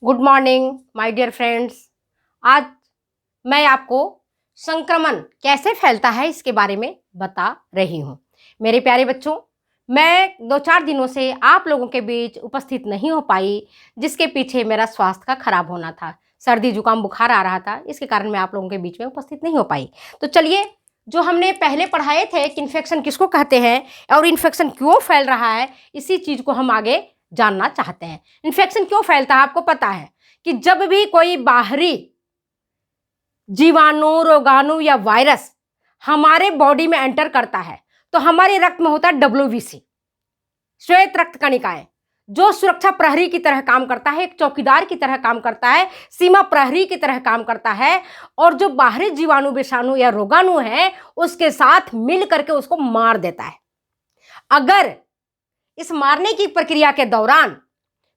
Good morning my dear friends. आज मैं आपको संक्रमण कैसे फैलता है इसके बारे में बता रही हूँ। मेरे प्यारे बच्चों, मैं 2-4 दिनों से आप लोगों के बीच उपस्थित नहीं हो पाई, जिसके पीछे मेरा स्वास्थ्य का खराब होना था। सर्दी जुकाम बुखार आ रहा था, इसके कारण मैं आप लोगों के बीच में उपस्थित नहीं हो पाई। तो चलिए, जो हमने पहले पढ़ाए थे कि इन्फेक्शन किसको कहते हैं और इन्फेक्शन क्यों फैल रहा है, इसी चीज़ को हम आगे जानना चाहते हैं। इन्फेक्शन क्यों फैलता है आपको पता है कि जब भी कोई बाहरी जीवाणु, रोगाणु या वायरस हमारे बॉडी में एंटर करता है तो हमारे रक्त में होता है WBC, श्वेत रक्त कणिकाएं, जो सुरक्षा प्रहरी की तरह काम करता है, एक चौकीदार की तरह काम करता है, सीमा प्रहरी की तरह काम करता है और जो बाहरी जीवाणु, विषाणु या रोगाणु है उसके साथ मिल करके उसको मार देता है। अगर इस मारने की प्रक्रिया के दौरान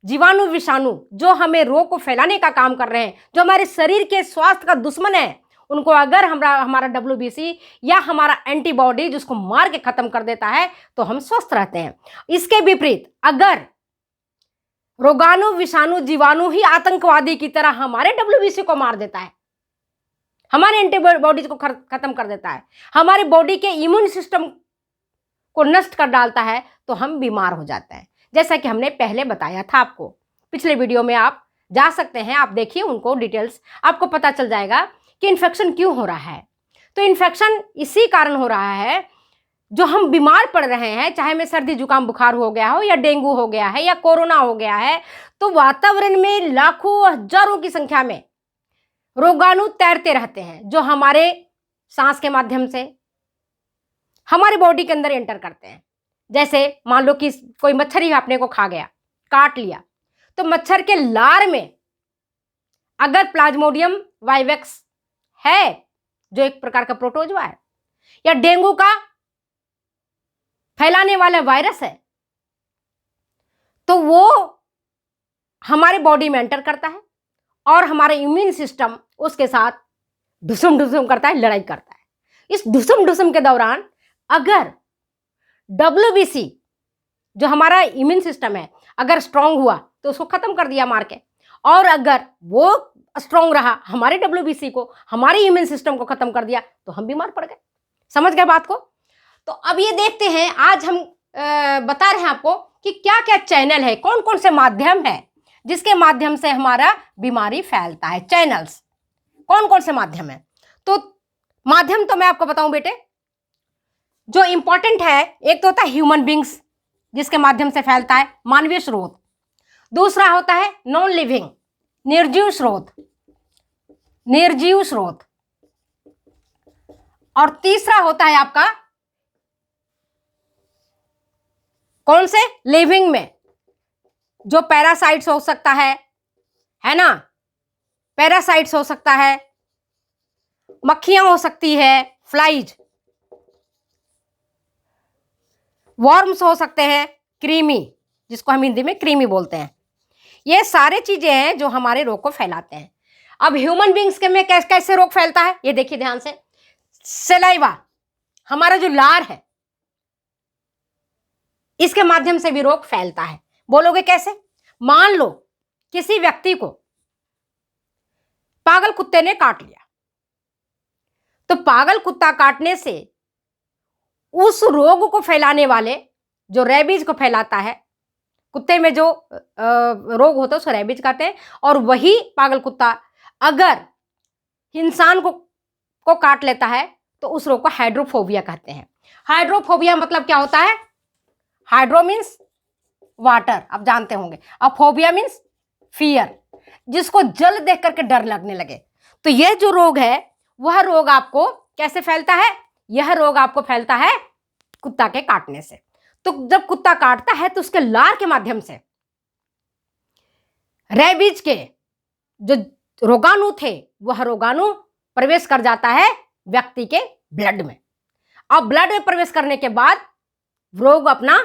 जीवाणु, विषाणु जो हमें रोग को फैलाने का काम कर रहे हैं, जो हमारे शरीर के स्वास्थ्य का दुश्मन है, उनको अगर हमारा WBC या हमारा एंटीबॉडी जिसको मार के खत्म कर देता है तो हम स्वस्थ रहते हैं। इसके विपरीत अगर रोगाणु, विषाणु, जीवाणु ही आतंकवादी की तरह हमारे WBC को मार देता है, हमारे एंटीबॉडीज को खत्म कर देता है, हमारे बॉडी के इम्यून सिस्टम को नष्ट कर डालता है, तो हम बीमार हो जाते हैं। जैसा कि हमने पहले बताया था आपको, पिछले वीडियो में आप जा सकते हैं, आप देखिए उनको, डिटेल्स आपको पता चल जाएगा कि इन्फेक्शन क्यों हो रहा है। तो इन्फेक्शन इसी कारण हो रहा है, जो हम बीमार पड़ रहे हैं, चाहे में सर्दी जुकाम बुखार हो गया हो या डेंगू हो गया है या कोरोना हो गया है, तो वातावरण में लाखों हजारों की संख्या में रोगाणु तैरते रहते हैं, जो हमारे सांस के माध्यम से हमारे बॉडी के अंदर एंटर करते हैं। जैसे मान लो कि कोई मच्छर ही आपने को खा गया, काट लिया, तो मच्छर के लार में अगर प्लाज्मोडियम वाइवेक्स है, जो एक प्रकार का प्रोटोजवा है, या डेंगू का फैलाने वाला वायरस है, तो वो हमारे बॉडी में एंटर करता है और हमारा इम्यून सिस्टम उसके साथ ढुसुम ढुसुम करता है, लड़ाई करता है। इस ढुसुम ढुसुम के दौरान अगर WBC जो हमारा इम्यून सिस्टम है अगर स्ट्रांग हुआ तो उसको खत्म कर दिया मार के, और अगर वो स्ट्रांग रहा, हमारे WBC को, हमारे इम्यून सिस्टम को खत्म कर दिया, तो हम बीमार पड़ गए। समझ गए बात को? तो अब ये देखते हैं, आज हम बता रहे हैं आपको कि क्या क्या चैनल है, कौन कौन से माध्यम है जिसके माध्यम से हमारा बीमारी फैलता है। चैनल्स कौन कौन से माध्यम है? तो माध्यम तो मैं आपको बताऊं बेटे, जो इंपॉर्टेंट है, एक तो होता है ह्यूमन बींग्स जिसके माध्यम से फैलता है, मानवीय स्रोत। दूसरा होता है नॉन लिविंग, निर्जीव स्रोत, निर्जीव स्रोत। और तीसरा होता है आपका कौन से? लिविंग में, जो पैरासाइट्स हो सकता है ना, पैरासाइट्स हो सकता है, मक्खियां हो सकती है, फ्लाइज, वर्म्स हो सकते हैं, कृमि, जिसको हम हिंदी में कृमि बोलते हैं। ये सारे चीजें हैं जो हमारे रोग को फैलाते हैं। अब ह्यूमन बींग्स के में कैसे रोग फैलता है, ये देखिए ध्यान से। सलाइवा, हमारा जो लार है, इसके माध्यम से भी रोग फैलता है। बोलोगे कैसे? मान लो किसी व्यक्ति को पागल कुत्ते ने काट लिया, तो पागल कुत्ता काटने से उस रोग को फैलाने वाले, जो रेबीज को फैलाता है, कुत्ते में जो रोग होता है उसको रेबीज कहते हैं, और वही पागल कुत्ता अगर इंसान को काट लेता है तो उस रोग को हाइड्रोफोबिया कहते हैं। हाइड्रोफोबिया मतलब क्या होता है? हाइड्रो मीन्स वाटर, आप जानते होंगे, और फोबिया मीन्स फियर, जिसको जल देख करके डर लगने लगे। तो यह जो रोग है, वह रोग आपको कैसे फैलता है? यह रोग आपको फैलता है कुत्ता के काटने से। तो जब कुत्ता काटता है तो उसके लार के माध्यम से रेबीज के जो रोगाणु थे, वह रोगाणु प्रवेश कर जाता है व्यक्ति के ब्लड में। अब ब्लड में प्रवेश करने के बाद रोग अपना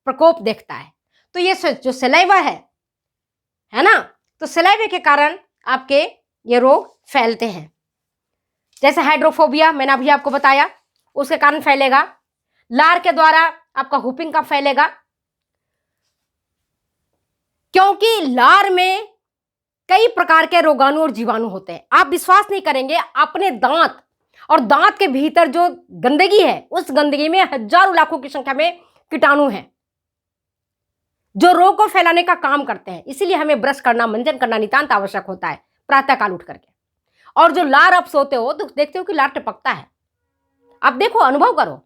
प्रकोप देखता है। तो ये जो सलाइवा है ना, तो सलाइवे के कारण आपके ये रोग फैलते हैं। जैसे हाइड्रोफोबिया मैंने अभी आपको बताया, उसके कारण फैलेगा। लार के द्वारा आपका हुपिंग कफ फैलेगा, क्योंकि लार में कई प्रकार के रोगाणु और जीवाणु होते हैं। आप विश्वास नहीं करेंगे, अपने दांत और दांत के भीतर जो गंदगी है, उस गंदगी में हजारों लाखों की संख्या में कीटाणु हैं जो रोग को फैलाने का काम करते हैं। इसीलिए हमें ब्रश करना, मंजन करना नितांत आवश्यक होता है प्रातःकाल उठ करके। और जो लार आप सोते हो तो देखते हो कि लार टपकता है। आप देखो, अनुभव करो,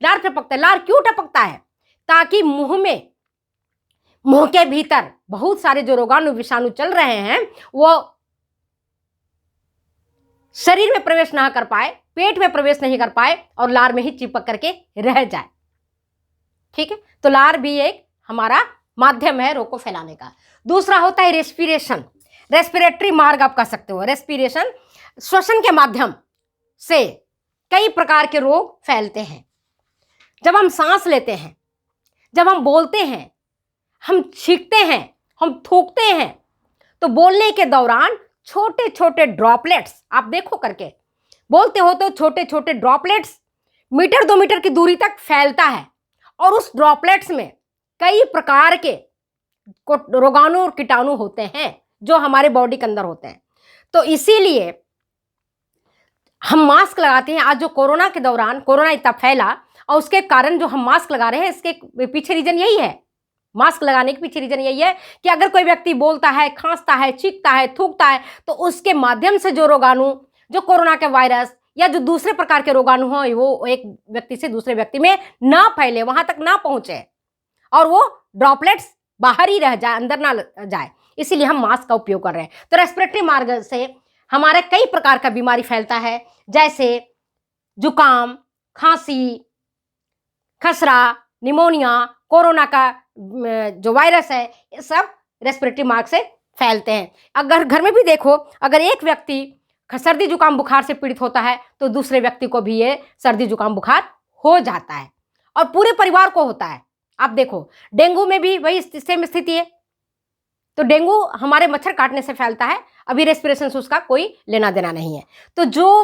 लार टपकता है। लार क्यों टपकता है? ताकि मुंह के भीतर बहुत सारे जो रोगाणु विषाणु चल रहे हैं वो शरीर में प्रवेश ना कर पाए, पेट में प्रवेश नहीं कर पाए और लार में ही चिपक करके रह जाए। ठीक है, तो लार भी एक हमारा माध्यम है रोग को फैलाने का। दूसरा होता है रेस्पिरेशन, रेस्पिरेटरी मार्ग आप कह सकते हो। रेस्पिरेशन, श्वसन के माध्यम से कई प्रकार के रोग फैलते हैं। जब हम सांस लेते हैं, जब हम बोलते हैं, हम छींकते हैं, हम थूकते हैं, तो बोलने के दौरान छोटे छोटे ड्रॉपलेट्स, आप देखो करके, बोलते हो तो छोटे छोटे ड्रॉपलेट्स मीटर 2 मीटर की दूरी तक फैलता है और उस ड्रॉपलेट्स में कई प्रकार के रोगाणु और कीटाणु होते हैं जो हमारे बॉडी के अंदर होते हैं। तो इसीलिए हम मास्क लगाते हैं। आज जो कोरोना के दौरान कोरोना इतना फैला और उसके कारण जो हम मास्क लगा रहे हैं, इसके पीछे रीजन यही है। मास्क लगाने के पीछे रीजन यही है कि अगर कोई व्यक्ति बोलता है, खांसता है, चीखता है, थूकता है, तो उसके माध्यम से जो रोगाणु, जो कोरोना के वायरस या जो दूसरे प्रकार के रोगाणु हो, वो एक व्यक्ति से दूसरे व्यक्ति में ना फैले, वहां तक ना पहुंचे और वो ड्रॉपलेट्स बाहर ही रह जाए, अंदर ना जाए। इसीलिए हम मास्क का उपयोग कर रहे हैं। तो रेस्पिरेटरी मार्ग से हमारे कई प्रकार का बीमारी फैलता है, जैसे जुकाम, खांसी, खसरा, निमोनिया, कोरोना का जो वायरस है, ये सब रेस्पिरेटरी मार्ग से फैलते हैं। अगर घर में भी देखो, अगर एक व्यक्ति सर्दी जुकाम बुखार से पीड़ित होता है तो दूसरे व्यक्ति को भी ये सर्दी जुकाम बुखार हो जाता है और पूरे परिवार को होता है। आप देखो, डेंगू में भी वही सेम स्थिति है। तो डेंगू हमारे मच्छर काटने से फैलता है, अभी रेस्पिरेशन से उसका कोई लेना देना नहीं है। तो जो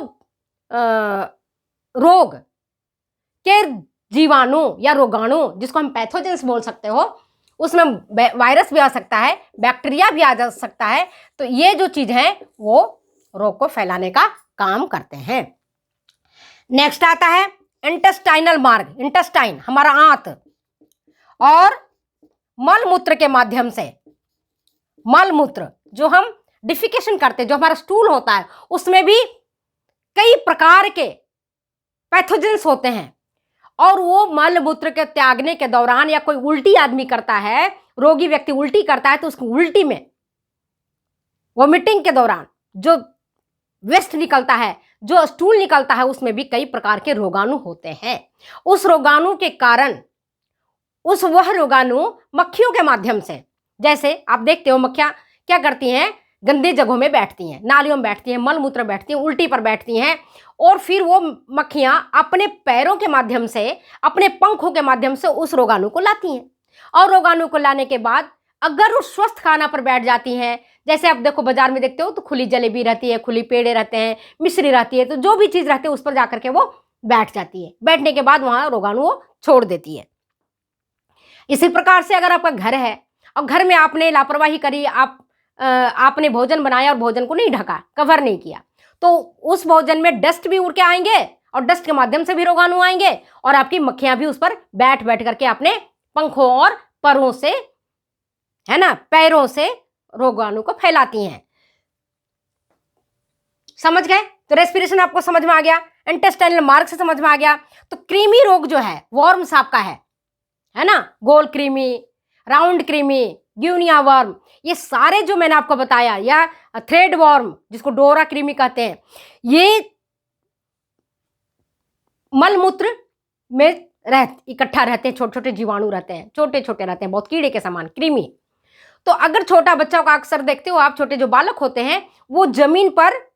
रोग के जीवाणु या रोगाणु, जिसको हम पैथोजेंस बोल सकते हो, उसमें वायरस भी आ सकता है, बैक्टीरिया भी आ जा सकता है। तो ये जो चीज है वो रोग को फैलाने का काम करते हैं। नेक्स्ट आता है इंटेस्टाइनल मार्ग। इंटेस्टाइन हमारा आंत और मल मूत्र के माध्यम से, मल मूत्र जो हम डिफिकेशन करते हैं, जो हमारा स्टूल होता है, उसमें भी कई प्रकार के पैथोजेंस होते हैं और वो मल मूत्र के त्यागने के दौरान या कोई उल्टी आदमी करता है, रोगी व्यक्ति उल्टी करता है, तो उसकी उल्टी में वोमिटिंग के दौरान जो वेस्ट निकलता है, जो स्टूल निकलता है, उसमें भी कई प्रकार के रोगाणु होते हैं। उस रोगाणु के कारण वह रोगाणु मक्खियों के माध्यम से, जैसे आप देखते हो मक्खियां क्या करती हैं, गंदे जगहों में बैठती हैं, नालियों में बैठती हैं, मल मूत्र बैठती हैं, उल्टी पर बैठती हैं और फिर वो मक्खियां अपने पैरों के माध्यम से, अपने पंखों के माध्यम से उस रोगाणु को लाती हैं। और रोगाणु को लाने के बाद अगर वो स्वस्थ खाना पर बैठ जाती हैं, जैसे आप देखो बाजार में देखते हो तो खुली जलेबी रहती है, खुली पेड़े रहते हैं, मिश्री रहती है, तो जो भी चीज़ रहती है उस पर जाकर के वो बैठ जाती है। बैठने के बाद वहाँ रोगाणु वो छोड़ देती है। इसी प्रकार से अगर आपका घर है और घर में आपने लापरवाही करी, आपने भोजन बनाया और भोजन को नहीं ढका, कवर नहीं किया, तो उस भोजन में डस्ट भी उड़ के आएंगे और डस्ट के माध्यम से भी रोगाणु आएंगे और आपकी मक्खियां भी उस पर बैठ बैठ करके अपने पंखों और परों से, है ना, पैरों से रोगाणु को फैलाती हैं। समझ गए? तो रेस्पिरेशन आपको समझ में आ गया, इंटेस्टाइनल मार्ग से समझ में आ गया। तो कृमि रोग जो है, वर्म्स आपका है ना, गोल कृमि, राउंड कृमि, ग्यूनिया वर्म, ये सारे जो मैंने आपको बताया, या थ्रेड वर्म जिसको डोरा कृमि कहते हैं, ये मलमूत्र में इकट्ठा रहते हैं, छोटे छोटे जीवाणु रहते हैं, छोटे छोटे रहते हैं, बहुत कीड़े के समान कृमि। तो अगर छोटा बच्चा का अक्सर देखते हो आप, छोटे जो बालक होते हैं वो जमीन पर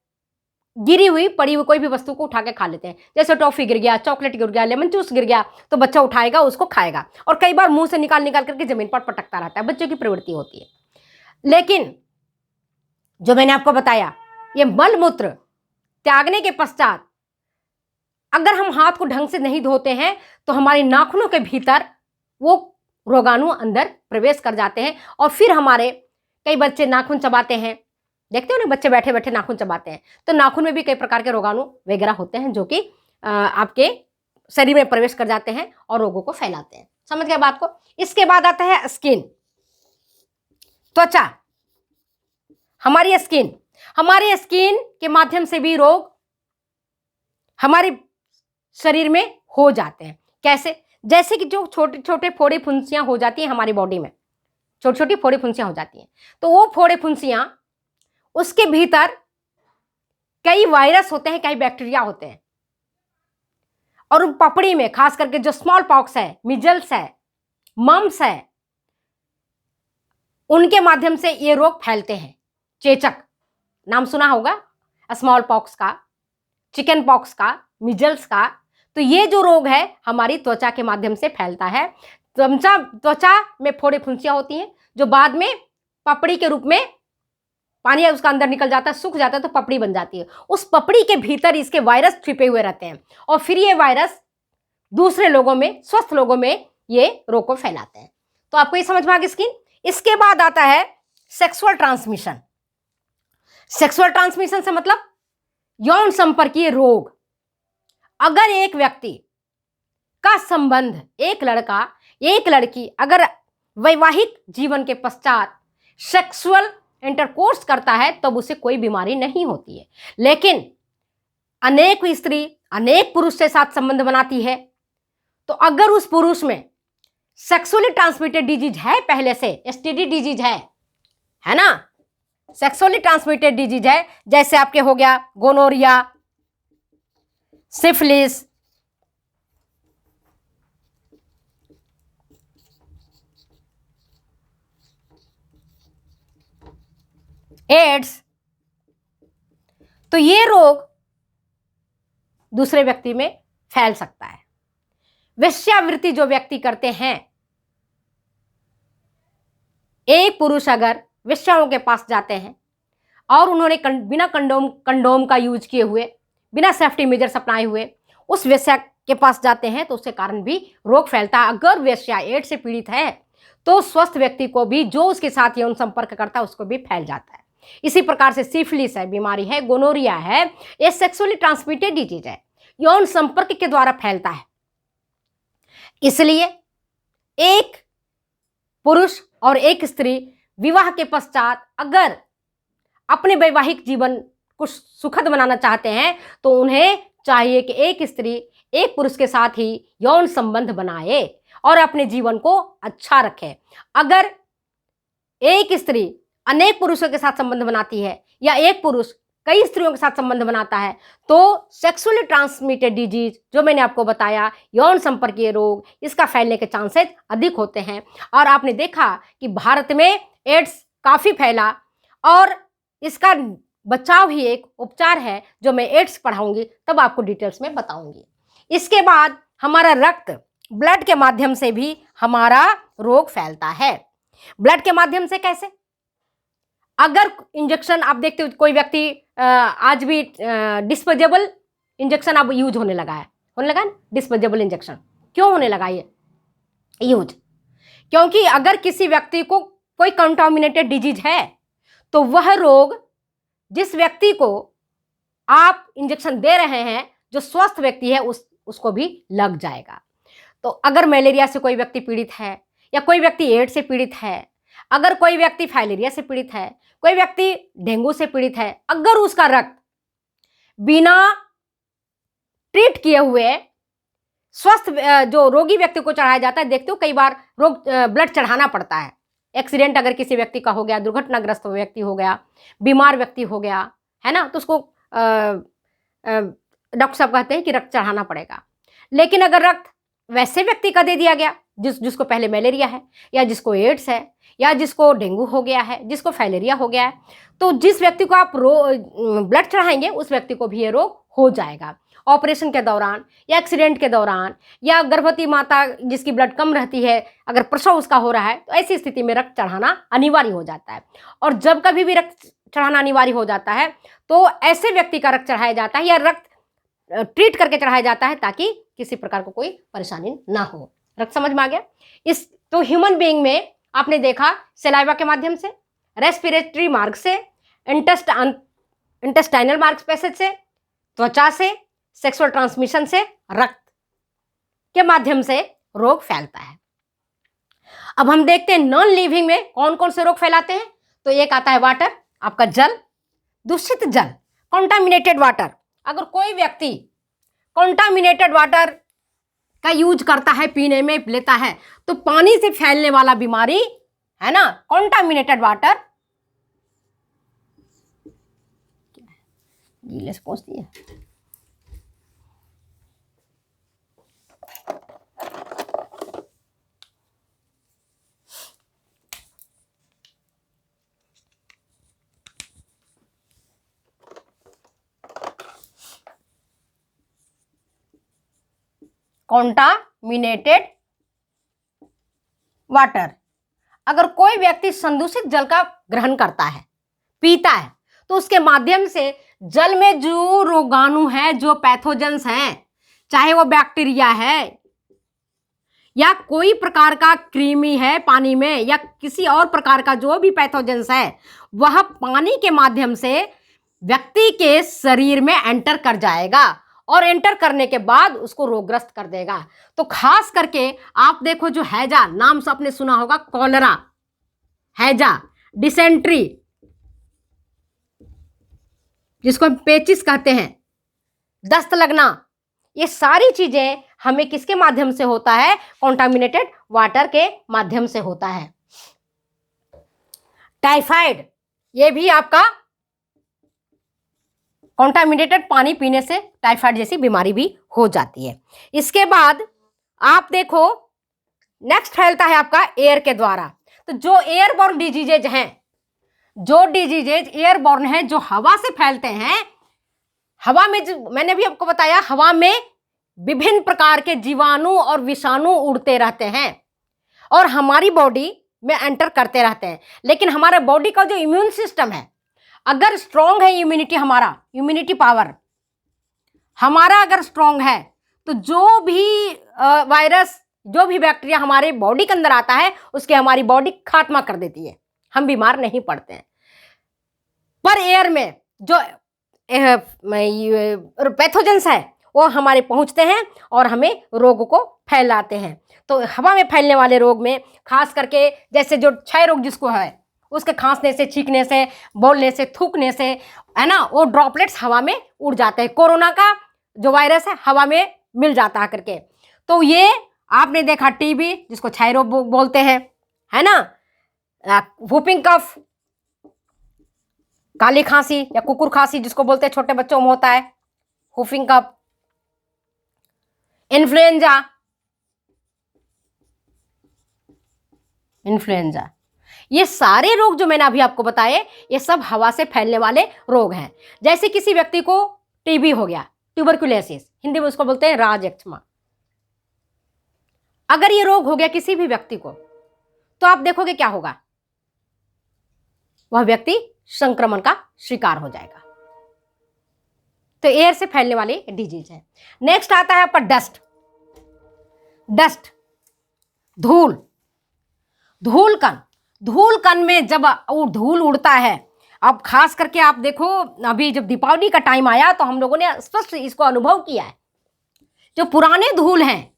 गिरी हुई पड़ी हुई कोई भी वस्तु को उठा के खा लेते हैं, जैसे टॉफी गिर गया, चॉकलेट गिर गया, लेमन जूस गिर गया, तो बच्चा उठाएगा, उसको खाएगा और कई बार मुंह से निकाल निकाल करके जमीन पर पटकता रहता है, बच्चों की प्रवृत्ति होती है। लेकिन जो मैंने आपको बताया, ये मलमूत्र त्यागने के पश्चात अगर हम हाथ को ढंग से नहीं धोते हैं तो हमारे नाखूनों के भीतर वो रोगाणु अंदर प्रवेश कर जाते हैं और फिर हमारे कई बच्चे नाखून चबाते हैं, देखते हो ना, बच्चे बैठे बैठे नाखून चबाते हैं, तो नाखून में भी कई प्रकार के रोगाणु वगैरह होते हैं जो कि आपके शरीर में प्रवेश कर जाते हैं और रोगों को फैलाते हैं। समझ गए बात को। इसके बाद आता है स्किन, त्वचा। हमारी स्किन के माध्यम से भी रोग हमारे शरीर में हो जाते हैं। कैसे? जैसे कि जो छोटे छोटे फोड़े फुंसियां हो जाती हैं हमारी बॉडी में, छोटी छोटी फोड़े फुंसियां हो जाती हैं, तो वो फोड़े फुंसियां, उसके भीतर कई वायरस होते हैं, कई बैक्टीरिया होते हैं, और उन पपड़ी में खास करके जो स्मॉल पॉक्स है, मिजल्स है, मम्स है, उनके माध्यम से ये रोग फैलते हैं। चेचक नाम सुना होगा, स्मॉल पॉक्स का, चिकन पॉक्स का, मिजल्स का। तो ये जो रोग है हमारी त्वचा के माध्यम से फैलता है। त्वचा में फोड़े फुंसियां होती हैं जो बाद में पपड़ी के रूप में, पानी उसका अंदर निकल जाता है, सूख जाता है तो पपड़ी बन जाती है। उस पपड़ी के भीतर इसके वायरस छिपे हुए रहते हैं और फिर ये वायरस दूसरे लोगों में, स्वस्थ लोगों में ये रोग को फैलाते हैं। तो आपको ये समझ में आ गई स्किन। इसके बाद आता है सेक्सुअल ट्रांसमिशन। सेक्सुअल ट्रांसमिशन से मतलब यौन संपर्कीय रोग। अगर एक व्यक्ति का संबंध, एक लड़का एक लड़की अगर वैवाहिक जीवन के पश्चात सेक्सुअल इंटरकोर्स करता है तब उसे कोई बीमारी नहीं होती है। लेकिन अनेक स्त्री अनेक पुरुष के साथ संबंध बनाती है, तो अगर उस पुरुष में सेक्सुअली ट्रांसमिटेड डिजीज है, पहले से एसटीडी डिजीज है ना, सेक्सुअली ट्रांसमिटेड डिजीज है, जैसे आपके हो गया गोनोरिया, सिफिलिस, एड्स, तो ये रोग दूसरे व्यक्ति में फैल सकता है। वेश्यावृत्ति जो व्यक्ति करते हैं, एक पुरुष अगर वेश्याओं के पास जाते हैं और उन्होंने बिना कंडोम का यूज किए हुए, बिना सेफ्टी मेजर्स अपनाए हुए उस वेश्या के पास जाते हैं तो उसके कारण भी रोग फैलता है। अगर वेश्या एड्स से पीड़ित है तो स्वस्थ व्यक्ति को भी, जो उसके साथ यौन संपर्क करता है, उसको भी फैल जाता है। इसी प्रकार से सिफिलिस है, बीमारी है, गोनोरिया है, ये सेक्सुअली ट्रांसमिटेड डिजीज है, यौन संपर्क के द्वारा फैलता है। इसलिए एक पुरुष और एक स्त्री विवाह के पश्चात अगर अपने वैवाहिक जीवन को सुखद बनाना चाहते हैं तो उन्हें चाहिए कि एक स्त्री एक पुरुष के साथ ही यौन संबंध बनाए और अपने जीवन को अच्छा रखे। अगर एक स्त्री अनेक पुरुषों के साथ संबंध बनाती है या एक पुरुष कई स्त्रियों के साथ संबंध बनाता है तो सेक्सुअली ट्रांसमिटेड डिजीज जो मैंने आपको बताया, यौन संपर्कीय रोग, इसका फैलने के चांसेस अधिक होते हैं। और आपने देखा कि भारत में एड्स काफ़ी फैला और इसका बचाव ही एक उपचार है जो मैं एड्स पढ़ाऊंगी तब आपको डिटेल्स में बताऊंगी। इसके बाद हमारा रक्त, ब्लड के माध्यम से भी हमारा रोग फैलता है। ब्लड के माध्यम से कैसे? अगर इंजेक्शन आप देखते हो, कोई व्यक्ति आज भी डिस्पोजेबल इंजेक्शन अब यूज होने लगा है ना, डिस्पोजेबल इंजेक्शन क्यों होने लगा ये यूज? क्योंकि अगर किसी व्यक्ति को कोई कंटामिनेटेड डिजीज है तो वह रोग जिस व्यक्ति को आप इंजेक्शन दे रहे हैं, जो स्वस्थ व्यक्ति है, उसको भी लग जाएगा। तो अगर मलेरिया से कोई व्यक्ति पीड़ित है या कोई व्यक्ति एड्स से पीड़ित है, अगर कोई व्यक्ति फाइलेरिया से पीड़ित है, कोई व्यक्ति डेंगू से पीड़ित है, अगर उसका रक्त बिना ट्रीट किए हुए स्वस्थ जो रोगी व्यक्ति को चढ़ाया जाता है, देखते हो कई बार ब्लड चढ़ाना पड़ता है। एक्सीडेंट अगर किसी व्यक्ति का हो गया, दुर्घटनाग्रस्त व्यक्ति हो गया, बीमार व्यक्ति हो गया, है ना, तो उसको डॉक्टर साहब कहते हैं कि रक्त चढ़ाना पड़ेगा। लेकिन अगर रक्त वैसे व्यक्ति का दे दिया गया जिसको पहले मलेरिया है या जिसको एड्स है या जिसको डेंगू हो गया है, जिसको फाइलेरिया हो गया है, तो जिस व्यक्ति को आप ब्लड चढ़ाएंगे उस व्यक्ति को भी ये रोग हो जाएगा। ऑपरेशन के दौरान या एक्सीडेंट के दौरान या गर्भवती माता जिसकी ब्लड कम रहती है, अगर प्रसव उसका हो रहा है, तो ऐसी स्थिति में रक्त चढ़ाना अनिवार्य हो जाता है। और जब कभी भी रक्त चढ़ाना अनिवार्य हो जाता है तो ऐसे व्यक्ति का रक्त चढ़ाया जाता है या रक्त ट्रीट करके चढ़ाया जाता है ताकि किसी प्रकार को कोई परेशानी ना हो। रक्त समझ में आ गया? तो ह्यूमन बीइंग में आपने देखा सलाइवा के माध्यम से, रेस्पिरेटरी मार्ग से, इंटेस्टाइनल मार्ग पैसेज से, त्वचा से, सेक्सुअल ट्रांसमिशन से, रक्त के माध्यम से रोग फैलता है। अब हम देखते हैं नॉन लिविंग में कौन कौन से रोग फैलाते हैं। तो एक आता है वाटर, आपका जल, दूषित जल, कॉन्टामिनेटेड वाटर। अगर कोई व्यक्ति कॉन्टामिनेटेड वाटर का यूज करता है, पीने में लेता है, तो पानी से फैलने वाला बीमारी है ना, कॉन्टामिनेटेड वाटर, गीले से पहुंचती है, कॉन्टामिनेटेड वाटर। अगर कोई व्यक्ति संदूषित जल का ग्रहण करता है, पीता है, तो उसके माध्यम से जल में जो रोगाणु है, जो पैथोजेंस हैं, चाहे वो बैक्टीरिया है या कोई प्रकार का कृमि है पानी में, या किसी और प्रकार का जो भी पैथोजेंस है, वह पानी के माध्यम से व्यक्ति के शरीर में एंटर कर जाएगा और एंटर करने के बाद उसको रोगग्रस्त कर देगा। तो खास करके आप देखो, जो हैजा नाम से आपने सुना होगा, कॉलरा, हैजा, डिसेंट्री, जिसको हम पेचिस कहते हैं, दस्त लगना, ये सारी चीजें हमें किसके माध्यम से होता है? कॉन्टामिनेटेड वाटर के माध्यम से होता है। टाइफाइड, ये भी आपका कॉन्टामिनेटेड पानी पीने से टाइफाइड जैसी बीमारी भी हो जाती है। इसके बाद आप देखो, नेक्स्ट फैलता है आपका एयर के द्वारा। तो जो एयरबॉर्न डिजीजेज हैं, जो डिजीजेज एयरबॉर्न है, जो हवा से फैलते हैं, हवा में जो मैंने भी आपको बताया, हवा में विभिन्न प्रकार के जीवाणु और विषाणु उड़ते रहते हैं और हमारी बॉडी में एंटर करते रहते हैं। लेकिन हमारे बॉडी का जो इम्यून सिस्टम है, अगर स्ट्रांग है इम्यूनिटी, हमारा इम्यूनिटी पावर हमारा अगर स्ट्रांग है, तो जो भी वायरस, जो भी बैक्टीरिया हमारे बॉडी के अंदर आता है, उसके हमारी बॉडी खात्मा कर देती है, हम बीमार नहीं पड़ते हैं। पर एयर में जो पैथोजेंस है, वो हमारे पहुंचते हैं और हमें रोग को फैलाते हैं। तो हवा में फैलने वाले रोग में खास करके, जैसे जो क्षय रोग जिसको है, उसके खांसने से, छींकने से, बोलने से, थूकने से, है ना, वो ड्रॉपलेट्स हवा में उड़ जाते हैं। कोरोना का जो वायरस है हवा में मिल जाता है करके। तो ये आपने देखा, टीबी जिसको क्षय रोग बोलते हैं, है ना, वूपिंग कफ, काली खांसी या कुकुर खांसी जिसको बोलते हैं, छोटे बच्चों में होता है वूपिंग कफ, इन्फ्लुएंजा, ये सारे रोग जो मैंने अभी आपको बताए, ये सब हवा से फैलने वाले रोग हैं। जैसे किसी व्यक्ति को टीबी हो गया, ट्यूबरकुलोसिस, हिंदी में उसको बोलते हैं राजएक्मा। अगर ये रोग हो गया किसी भी व्यक्ति को, तो आप देखोगे क्या होगा, वह व्यक्ति संक्रमण का शिकार हो जाएगा। तो एयर से फैलने वाली डिजीज है। नेक्स्ट आता है आपका डस्ट। धूल, धूल कण में जब धूल उड़ता है, अब खास करके आप देखो, अभी जब दीपावली का टाइम आया तो हम लोगों ने स्पष्ट इसको अनुभव किया है। जो पुराने धूल हैं,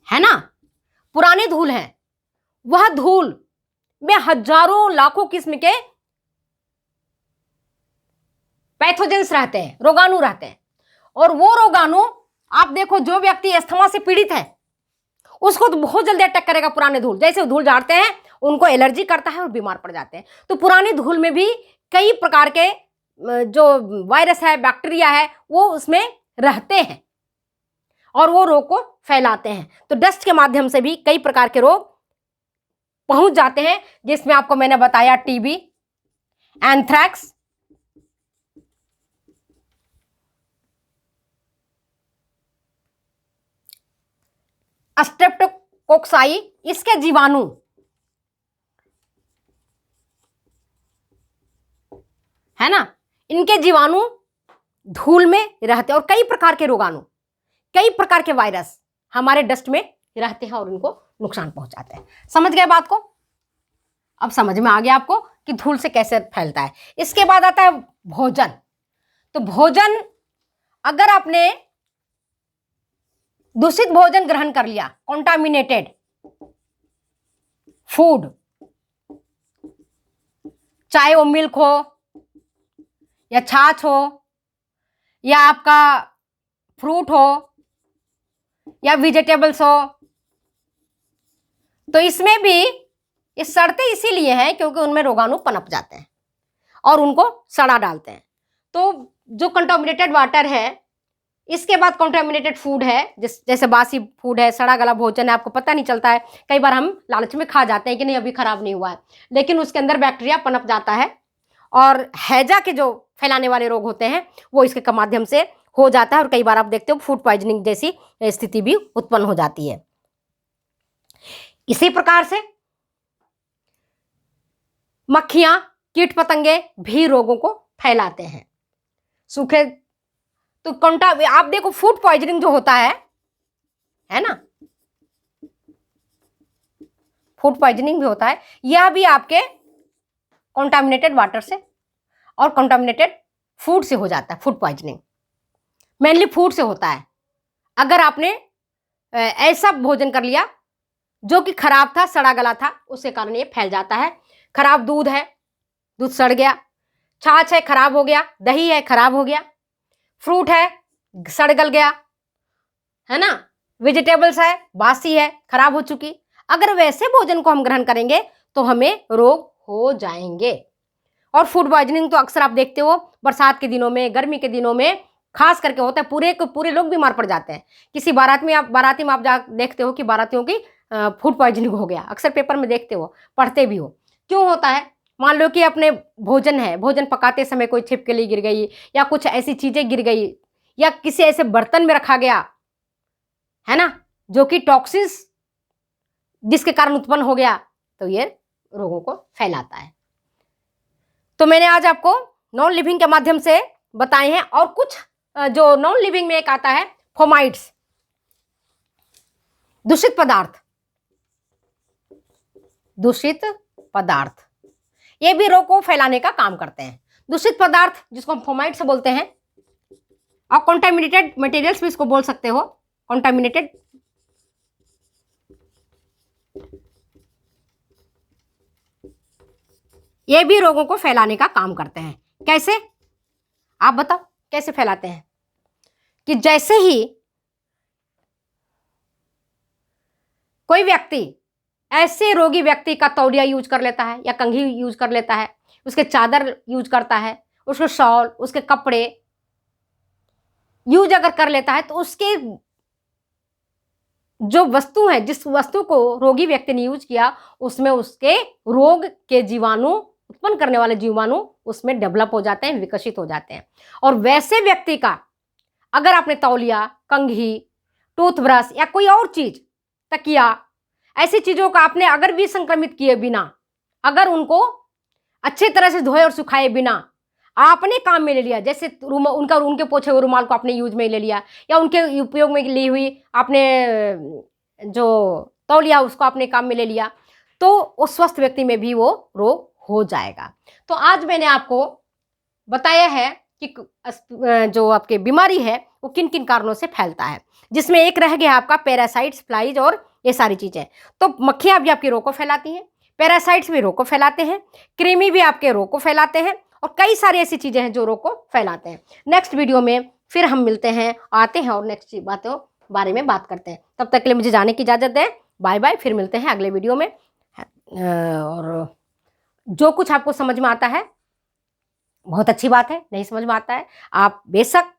है ना, पुराने धूल हैं, वह धूल में हजारों लाखों किस्म के पैथोजेंस रहते हैं, रोगाणु रहते हैं। और वो रोगाणु आप देखो, जो व्यक्ति अस्थमा से पीड़ित है, उसको तो बहुत जल्दी अटैक करेगा पुराने धूल। जैसे धूल झाड़ते हैं, उनको एलर्जी करता है और बीमार पड़ जाते हैं। तो पुराने धूल में भी कई प्रकार के जो वायरस है, बैक्टीरिया है, वो उसमें रहते हैं और वो रोग को फैलाते हैं। तो डस्ट के माध्यम से भी कई प्रकार के रोग पहुंच जाते हैं, जिसमें आपको मैंने बताया टीबी, एंथ्रैक्स, स्ट्रेप्टोकोक्साई, इसके जीवाणु, है ना, इनके जीवाणु धूल में रहते हैं और कई प्रकार के रोगाणु, कई प्रकार के वायरस हमारे डस्ट में रहते हैं और उनको नुकसान पहुंचाते हैं। समझ गए बात को? अब समझ में आ गया आपको कि धूल से कैसे फैलता है। इसके बाद आता है भोजन। तो भोजन, अगर आपने दूषित भोजन ग्रहण कर लिया, कॉन्टामिनेटेड फूड, चाहे वो मिल्क हो या छाछ हो या आपका फ्रूट हो या वेजिटेबल्स हो, तो इसमें भी ये सड़ते इसीलिए हैं क्योंकि उनमें रोगाणु पनप जाते हैं और उनको सड़ा डालते हैं। तो जो कंटामिनेटेड वाटर है, इसके बाद कंटामिनेटेड फूड है, जैसे बासी फूड है, सड़ा गला भोजन है, आपको पता नहीं चलता है। कई बार हम लालच में खा जाते हैं कि नहीं अभी खराब नहीं हुआ है, लेकिन उसके अंदर बैक्टीरिया पनप जाता है और हैजा के जो फैलाने वाले रोग होते हैं वो इसके माध्यम से हो जाता है और कई बार आप देखते हो फूड पॉइजनिंग जैसी स्थिति भी उत्पन्न हो जाती है। इसी प्रकार से मक्खियां, कीट पतंगे भी रोगों को फैलाते हैं। सूखे तो आप देखो फूड पॉइजनिंग जो होता है ना, फूड पॉइजनिंग भी होता है, यह भी आपके कंटामिनेटेड वाटर से और कंटामिनेटेड फूड से हो जाता है। फूड पॉइजनिंग मेनली फूड से होता है। अगर आपने ऐसा भोजन कर लिया जो कि खराब था, सड़ा गला था, उसके कारण ये फैल जाता है। खराब दूध है, दूध सड़ गया, छाछ है खराब हो गया, दही है खराब हो गया, फ्रूट है सड़ गल गया, है ना, वेजिटेबल्स है बासी है खराब हो चुकी। अगर वैसे भोजन को हम ग्रहण करेंगे तो हमें रोग हो जाएंगे। और फूड पॉइजनिंग तो अक्सर आप देखते हो बरसात के दिनों में, गर्मी के दिनों में खास करके होता है, पूरे के पूरे लोग बीमार पड़ जाते हैं। किसी बाराती में आप जा देखते हो कि बारातियों की फूड पॉइजनिंग हो गया, अक्सर पेपर में देखते हो, पढ़ते भी हो। क्यों होता है? मान लो कि अपने भोजन है, भोजन पकाते समय कोई छिपकली गिर गई या कुछ ऐसी चीजें गिर गई या किसी ऐसे बर्तन में रखा गया, है ना, जो कि टॉक्सिन्स जिसके कारण उत्पन्न हो गया, तो ये रोगों को फैलाता है। तो मैंने आज आपको नॉन लिविंग के माध्यम से बताए हैं। और कुछ जो नॉन लिविंग में एक आता है फोमाइट्स, दूषित पदार्थ, दूषित पदार्थ, ये भी रोग को फैलाने का काम करते हैं। दूषित पदार्थ जिसको हम फोमाइट्स बोलते हैं, और कॉन्टामिनेटेड मटेरियल्स भी इसको बोल सकते हो। कॉन्टामिनेटेड ये भी रोगों को फैलाने का काम करते हैं। कैसे? आप बताओ कैसे फैलाते हैं? कि जैसे ही कोई व्यक्ति ऐसे रोगी व्यक्ति का तौलिया यूज कर लेता है या कंघी यूज कर लेता है, उसके चादर यूज करता है, उसके शॉल, उसके कपड़े यूज अगर कर लेता है, तो उसके जो वस्तु है, जिस वस्तु को रोगी व्यक्ति ने यूज किया, उसमें उसके रोग के जीवाणु, उत्पन्न करने वाले जीवाणु उसमें डेवलप हो जाते हैं, विकसित हो जाते हैं। और वैसे व्यक्ति का अगर आपने तौलिया, कंघी, टूथब्रश या कोई और चीज, तकिया, ऐसी चीजों का आपने अगर भी संक्रमित किए बिना, अगर उनको अच्छे तरह से धोए और सुखाए बिना आपने काम में ले लिया, जैसे उनके पोछे हुए रुमाल को आपने यूज में ले लिया या उनके उपयोग में ली हुई आपने जो तौलिया उसको आपने काम में ले लिया, तो उस स्वस्थ व्यक्ति में भी वो रोग हो जाएगा। तो आज मैंने आपको बताया है कि जो आपके बीमारी है वो किन किन कारणों से फैलता है, जिसमें एक रह गया आपका पैरासाइट्स, फ्लाइज और ये सारी चीजें। तो मक्खियां भी आपके रोग को फैलाती हैं, पैरासाइट्स भी रोग को फैलाते हैं, कृमि भी आपके रोग को फैलाते हैं, और कई सारी ऐसी चीजें हैं जो रोग को फैलाते हैं। नेक्स्ट वीडियो में फिर हम मिलते हैं, आते हैं और नेक्स्ट बातों बारे में बात करते हैं। तब तक के लिए मुझे जाने की इजाजत दें। बाय बाय, फिर मिलते हैं अगले वीडियो में। और जो कुछ आपको समझ में आता है बहुत अच्छी बात है, नहीं समझ में आता है आप बेशक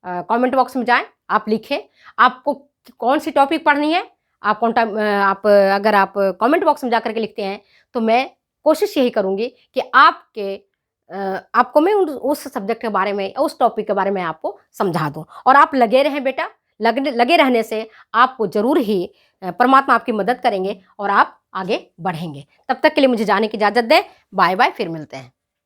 कमेंट बॉक्स में जाएं, आप लिखें आपको कौन सी टॉपिक पढ़नी है। अगर आप कमेंट बॉक्स में जाकर के लिखते हैं तो मैं कोशिश यही करूंगी कि आपको मैं उस सब्जेक्ट के बारे में, उस टॉपिक के बारे में आपको समझा दूं। और आप लगे रहें बेटा, लगे रहने से आपको जरूर ही परमात्मा आपकी मदद करेंगे और आप आगे बढ़ेंगे। तब तक के लिए मुझे जाने की इजाजत दें। बाय बाय, फिर मिलते हैं।